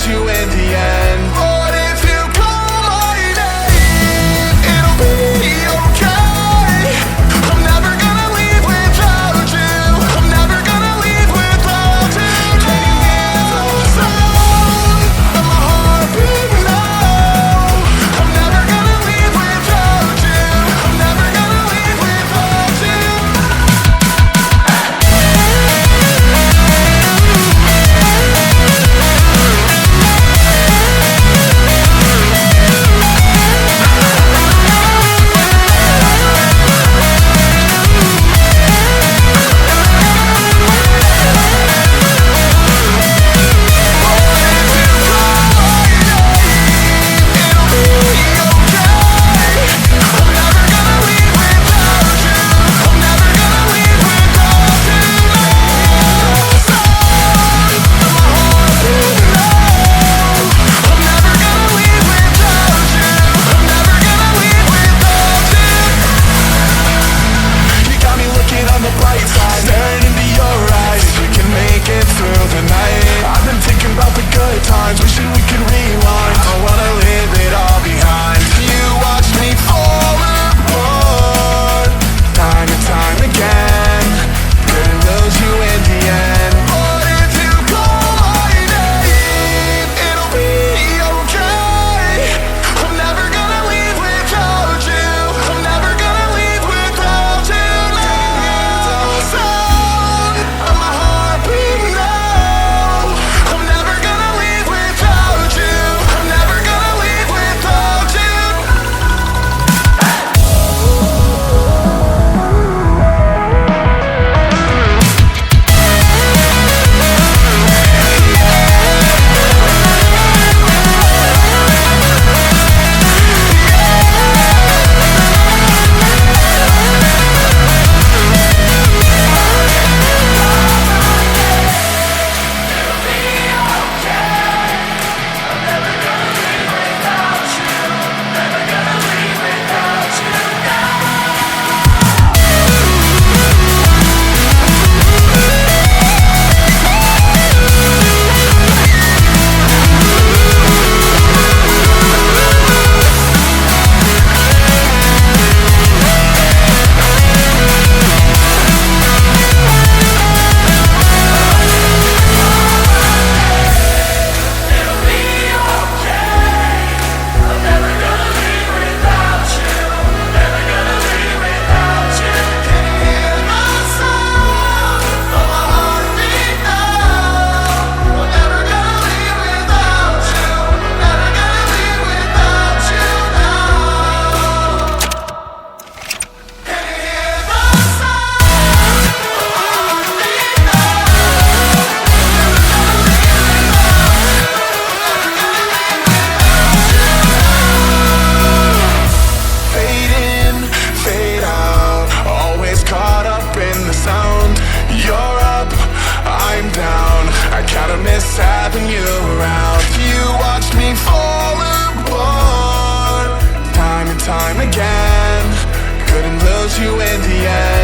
you in the end. But if you call my name, it'll be okay. I'm never gonna leave without you. I'm never gonna leave without you. Can you hear the sound of my heartbeat now? I'm never gonna leave without you. I'm never gonna leave without you. Staring into your eyes, we can make it through the night. I've been thinking about the good times, wishing we could rewind. I don't wanna leave it all behind. You watch me fall apart, time and time again. Couldn't lose you in the end. But if you call my name, it'll be okay. I'm never gonna leave without you. I'm never gonna leave without you. Sound of my heartbeat now. I'm never gonna leave without you. I'm never gonna leave without you. Having you around, you watched me fall apart, time and time again. Couldn't lose you in the end.